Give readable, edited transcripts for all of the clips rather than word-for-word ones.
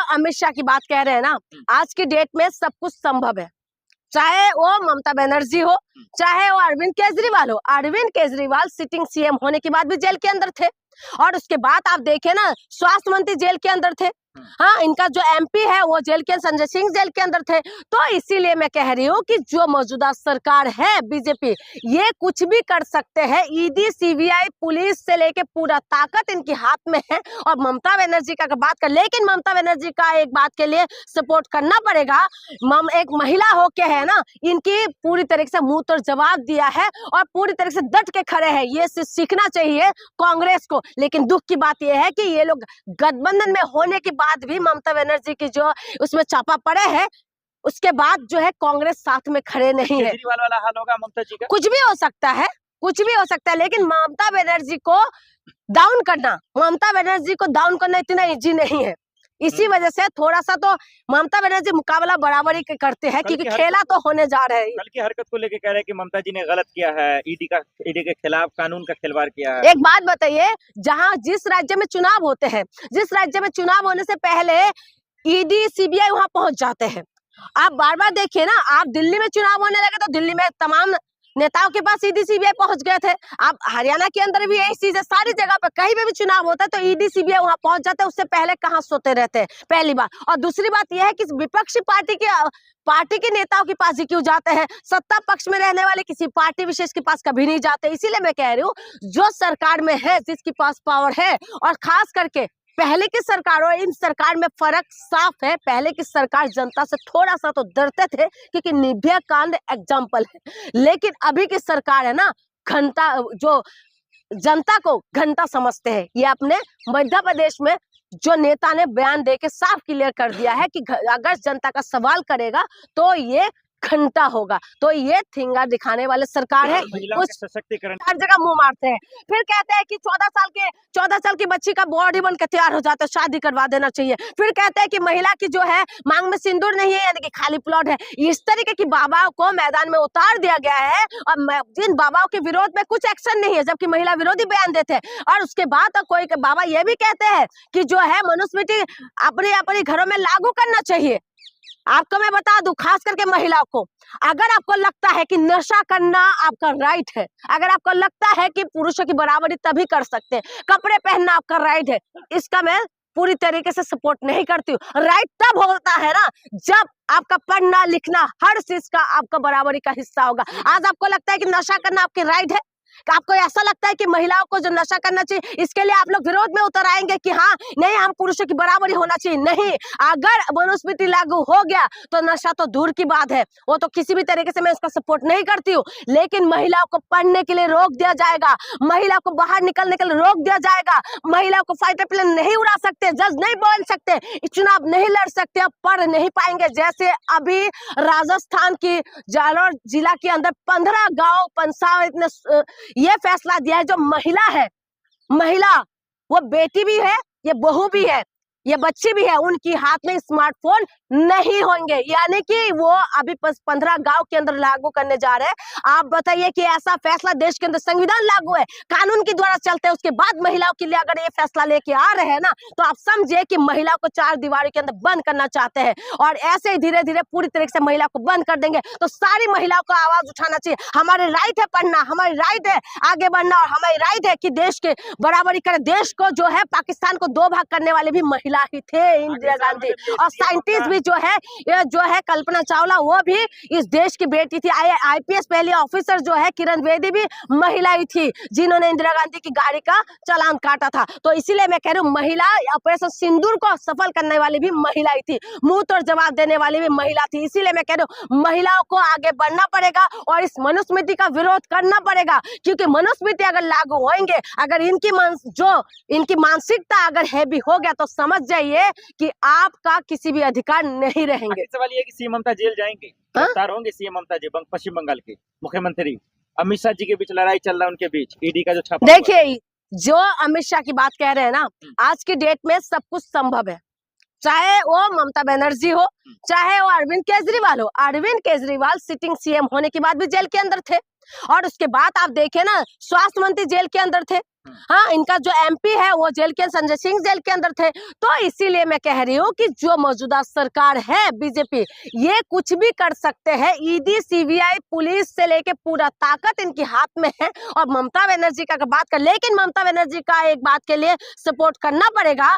अमित शाह की बात कह रहे हैं ना, आज की डेट में सब कुछ संभव है। चाहे वो ममता बनर्जी हो, चाहे वो अरविंद केजरीवाल हो। अरविंद केजरीवाल सिटिंग सीएम होने के बाद भी जेल के अंदर थे, और उसके बाद आप देखे ना, स्वास्थ्य मंत्री जेल के अंदर थे। हाँ, इनका जो एमपी है वो जेल के, संजय सिंह जेल के अंदर थे। तो इसीलिए मैं कह रही हूँ कि जो मौजूदा सरकार है बीजेपी, ये कुछ भी कर सकते हैं। ईडी, सीबीआई, पुलिस से लेके पूरा ताकत इनके हाथ में है। और ममता बनर्जी का बात कर, लेकिन ममता बनर्जी का एक बात के लिए सपोर्ट करना पड़ेगा। एक महिला होके है ना, इनकी पूरी तरीके से मुंह तोड़ जवाब दिया है और पूरी तरीके से डट के खड़े हैं। ये सीखना चाहिए कांग्रेस को। लेकिन दुख की बात यह है कि ये लोग गठबंधन में होने के बाद भी ममता बनर्जी की जो उसमें चापा पड़े हैं, उसके बाद जो है कांग्रेस साथ में खड़े नहीं है। केजरीवाल वाला हाल होगा ममता जी का? कुछ भी हो सकता है, कुछ भी हो सकता है, लेकिन ममता बनर्जी को डाउन करना, ममता बनर्जी को डाउन करना इतना इजी नहीं है। इसी वजह से थोड़ा सा तो ममता बनर्जी मुकाबला बराबरी के करते हैं, क्योंकि खेला तो होने जा रहा है। कल की हरकत को लेके कह रहे हैं कि ममता जी ने गलत किया है, ईडी के खिलाफ कानून का खिलवाड़ किया है। एक बात बताइए, जहां जिस राज्य में चुनाव होते हैं, जिस राज्य में चुनाव होने से पहले ईडी, सीबीआई वहां पहुंच जाते हैं। आप बार बार देखिए ना, आप दिल्ली में चुनाव होने लगे तो दिल्ली में तमाम नेताओं के पास ईडी, सीबीआई पहुंच गए थे। आप हरियाणा के अंदर भी यही चीज है, सारी जगह पर कहीं पे भी चुनाव होता है तो ईडी, सीबीआई वहां पहुंच जाते हैं। उससे पहले कहाँ सोते रहते हैं, पहली बात। और दूसरी बात यह है कि विपक्षी पार्टी के नेताओं के पास ही क्यों जाते हैं? सत्ता पक्ष में रहने वाले किसी पार्टी विशेष के पास कभी नहीं जाते। इसीलिए मैं कह रही हूँ, जो सरकार में है, जिसके पास पावर है, और खास करके पहले की सरकार और इन सरकार में फर्क साफ है। पहले की सरकार जनता से थोड़ा सा तो डरते थे, क्योंकि निर्भया कांड एग्जाम्पल है। लेकिन अभी की सरकार है ना, घंटा, जो जनता को घंटा समझते हैं। ये अपने मध्य प्रदेश में जो नेता ने बयान देके साफ क्लियर कर दिया है कि अगर जनता का सवाल करेगा तो ये घंटा होगा। तो ये थिंगा दिखाने वाले सरकार है। सशक्तिकरण हर जगह मुंह मारते हैं, फिर कहते हैं कि 14 साल की बच्ची का बॉडी बन के तैयार हो जाता है, शादी करवा देना चाहिए। फिर कहते हैं कि महिला की जो है मांग में सिंदूर नहीं है, यानी कि खाली प्लॉट है। इस तरीके की बाबाओं को मैदान में उतार दिया गया है, और जिन बाबाओं के विरोध में कुछ एक्शन नहीं है, जबकि महिला विरोधी बयान देते हैं। और उसके बाद कोई बाबा ये भी कहते हैं कि जो है मनुस्मृति अपने घरों में लागू करना चाहिए। आपको मैं बता दूं, खास करके महिलाओं को, अगर आपको लगता है कि नशा करना आपका राइट है, अगर आपको लगता है कि पुरुषों की बराबरी तभी कर सकते हैं, कपड़े पहनना आपका राइट है, इसका मैं पूरी तरीके से सपोर्ट नहीं करती हूँ। राइट तब होता है ना, जब आपका पढ़ना लिखना हर चीज का आपका बराबरी का हिस्सा होगा। आज आपको लगता है कि नशा करना आपके राइट है, आपको ऐसा लगता है कि महिलाओं को जो नशा करना चाहिए, इसके लिए आप लोग विरोध में उतर आएंगे कि हाँ नहीं, हम पुरुषों की बराबरी होना चाहिए। नहीं, अगर मनुस्मृति लागू हो गया तो नशा तो दूर की बात है, वो तो किसी भी तरीके से मैं उसका सपोर्ट नहीं करती हूँ। लेकिन महिलाओं को पढ़ने के लिए रोक दिया जाएगा, महिलाओं को बाहर निकलने के लिए रोक दिया जाएगा, महिलाओं को फाइटर प्लेन नहीं उड़ा सकते, जज नहीं बोल सकते, चुनाव नहीं लड़ सकते, अब पढ़ नहीं पाएंगे। जैसे अभी राजस्थान की जालोर जिला के अंदर 15 गाँव पंचायत ने ये फैसला दिया है, जो महिला है, महिला वो बेटी भी है, ये बहू भी है, ये बच्ची भी है, उनकी हाथ में स्मार्टफोन नहीं होंगे। यानी कि वो अभी 15 गांव के अंदर लागू करने जा रहे हैं। आप बताइए कि ऐसा फैसला देश के अंदर, संविधान लागू है, कानून के द्वारा चलते हैं, उसके बाद महिलाओं के लिए अगर ये फैसला लेके आ रहे हैं ना, तो आप समझिए कि महिलाओं को 4 दीवारों के अंदर बंद करना चाहते हैं। और ऐसे ही धीरे धीरे पूरी तरीके से महिला को बंद कर देंगे तो सारी महिलाओं को आवाज उठाना चाहिए। हमारे राइट है पढ़ना, हमारी राइट है आगे बढ़ना, और हमारी राइट है कि देश के बराबरी करें। देश को जो है, पाकिस्तान को 2 भाग करने वाले भी महिला ही थे, इंदिरा गांधी। और साइंटिस्ट भी जो है, ये जो है कल्पना चावला, वो भी इस देश की बेटी थी। आईपीएस पहले ऑफिसर जो है किरण बेदी भी महिला ही थी, जिन्होंने इंदिरा गांधी की गाड़ी का चालान काटा था। तो इसीलिए मैं कह रही हूँ, महिला ऑपरेशन सिंदूर को सफल करने वाली भी महिला ही थी, मुंह तोड़ जवाब देने वाली भी महिला थी। इसीलिए मैं कह रही हूँ, महिलाओं को आगे बढ़ना पड़ेगा और इस मनुस्मृति का विरोध करना पड़ेगा। क्योंकि मनुस्मृति अगर लागू होंगे, अगर इनकी मानसिकता अगर हैवी हो गया, तो समझ जाइए कि आपका किसी भी अधिकार नहीं रहेंगे। सवाल ये कि सीएम ममता जेल जाएंगे, गिरफ्तार होंगे सीएम ममता जी, पश्चिम बंगाल के मुख्यमंत्री अमित शाह जी के बीच लड़ाई चल रहा है, उनके बीच ईडी का जो छापा। देखिए, जो अमित शाह की बात कह रहे हैं ना, आज की डेट में सब कुछ संभव है। चाहे वो ममता बनर्जी हो, चाहे वो अरविंद केजरीवाल हो। अरविंद केजरीवाल सिटिंग सीएम होने के बाद भी जेल के अंदर थे, और उसके बाद आप देखे ना, स्वास्थ्य मंत्री जेल के अंदर थे। हाँ, इनका जो एमपी है वो जेल के, संजय सिंह जेल के अंदर थे। तो इसीलिए मैं कह रही हूँ कि जो मौजूदा सरकार है बीजेपी, ये कुछ भी कर सकते हैं। ईडी, सीबीआई, पुलिस से लेके पूरा ताकत इनके हाथ में है। और ममता बनर्जी का बात कर, लेकिन ममता बनर्जी का एक बात के लिए सपोर्ट करना पड़ेगा।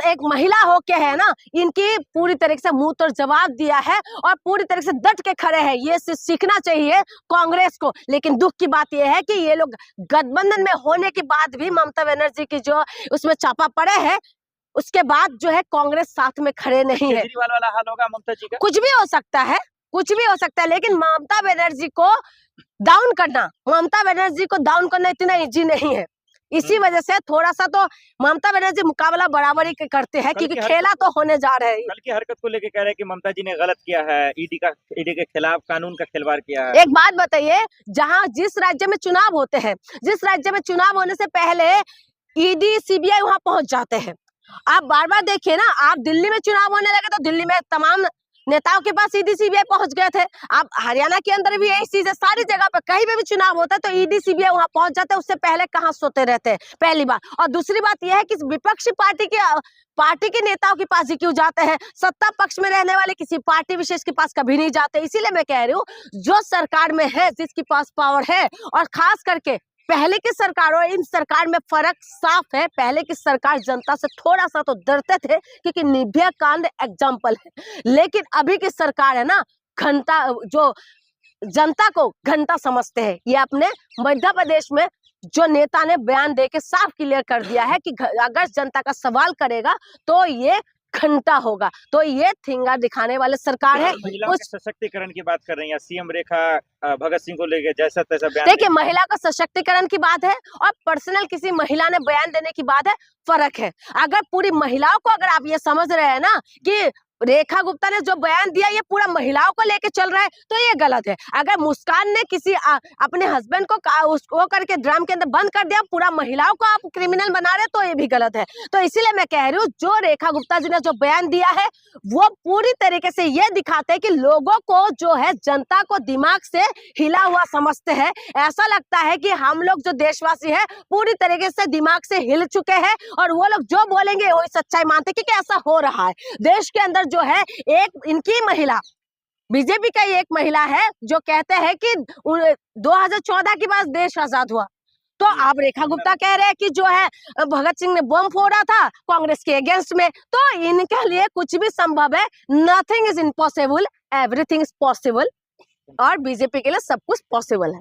एक महिला होके है ना, इनकी पूरी तरीके से मुंह तोड़ जवाब दिया है और पूरी तरीके से डट के खड़े हैं। ये सीखना चाहिए कांग्रेस को। लेकिन दुख की बात यह है कि ये लोग गठबंधन में होने के बाद भी ममता बनर्जी की जो उसमें चापा पड़े हैं, उसके बाद जो है कांग्रेस साथ में खड़े नहीं है। केजरीवाल वाला हाल होगा ममता जी का? कुछ भी हो सकता है, कुछ भी हो सकता है, लेकिन ममता बनर्जी को डाउन करना, ममता बनर्जी को डाउन करना इतना इजी नहीं है। इसी वजह से थोड़ा सा तो ममता बनर्जी मुकाबला बराबरी के करते हैं, क्योंकि खेला तो होने जा रहा है। कल की हरकत को लेके कह रहे हैं कि ममता जी ने गलत किया है, ईडी के खिलाफ कानून का खिलवाड़ किया है। एक बात बताइए, जहां जिस राज्य में चुनाव होते हैं, जिस राज्य में चुनाव होने से पहले ईडी, सीबीआई वहां पहुंच जाते हैं। आप बार बार देखिए ना, आप दिल्ली में चुनाव होने लगे तो दिल्ली में तमाम नेताओं के पास ईडी, सीबीआई पहुंच गए थे। आप हरियाणा के अंदर भी यही चीज है, सारी जगह पर कहीं पे भी चुनाव होता है तो ईडी, सीबीआई वहां पहुंच जाते हैं। उससे पहले कहाँ सोते रहते हैं, पहली बात। और दूसरी बात यह है कि विपक्षी पार्टी के नेताओं के पास ही क्यों जाते हैं? सत्ता पक्ष में रहने वाले किसी पार्टी विशेष के पास कभी नहीं जाते। इसीलिए मैं कह रही हूँ, जो सरकार में है, जिसके पास पावर है, और खास करके पहले की सरकार और इन सरकार में फर्क साफ है। पहले की सरकार जनता से थोड़ा सा तो डरते थे, क्योंकि निर्भया कांड एग्जाम्पल है। लेकिन अभी की सरकार है ना, घंटा, जो जनता को घंटा समझते हैं। ये अपने मध्य प्रदेश में जो नेता ने बयान देके साफ क्लियर कर दिया है कि अगर जनता का सवाल करेगा तो ये घंटा होगा। तो ये थिंगा दिखाने वाले सरकार है। महिलाओं के सशक्तिकरण की बात कर रही हैं, सीएम रेखा भगत सिंह को लेके जैसा तैसा बयान। देखिए, महिला का सशक्तिकरण की बात है और पर्सनल किसी महिला ने बयान देने की बात है, फर्क है। अगर पूरी महिलाओं को, अगर आप ये समझ रहे हैं ना कि रेखा गुप्ता ने जो बयान दिया ये पूरा महिलाओं को लेके चल रहा है, तो ये गलत है। अगर मुस्कान ने किसी अपने हस्बैंड को उसको करके ड्रम के अंदर बंद कर दिया, पूरा महिलाओं को आप क्रिमिनल बना रहे, तो ये भी गलत है। तो इसीलिए मैं कह रही हूँ, जो रेखा गुप्ता जी ने जो बयान दिया है वो पूरी तरीके से ये दिखाते हैं कि लोगों को जो है, जनता को दिमाग से हिला हुआ समझते हैं। ऐसा लगता है कि हम लोग जो देशवासी है पूरी तरीके से दिमाग से हिल चुके हैं और वो लोग जो बोलेंगे वही सच्चाई मानते, क्योंकि ऐसा हो रहा है देश के अंदर। जो है, एक इनकी महिला, बीजेपी का एक महिला है जो कहते हैं कि 2014 के बाद देश आजाद हुआ। तो आप रेखा गुप्ता कह रहे हैं कि जो है भगत सिंह ने बम फोड़ा था कांग्रेस के अगेंस्ट में। तो इनके लिए कुछ भी संभव है। Nothing is impossible, everything is possible. और बीजेपी के लिए सब कुछ पॉसिबल है।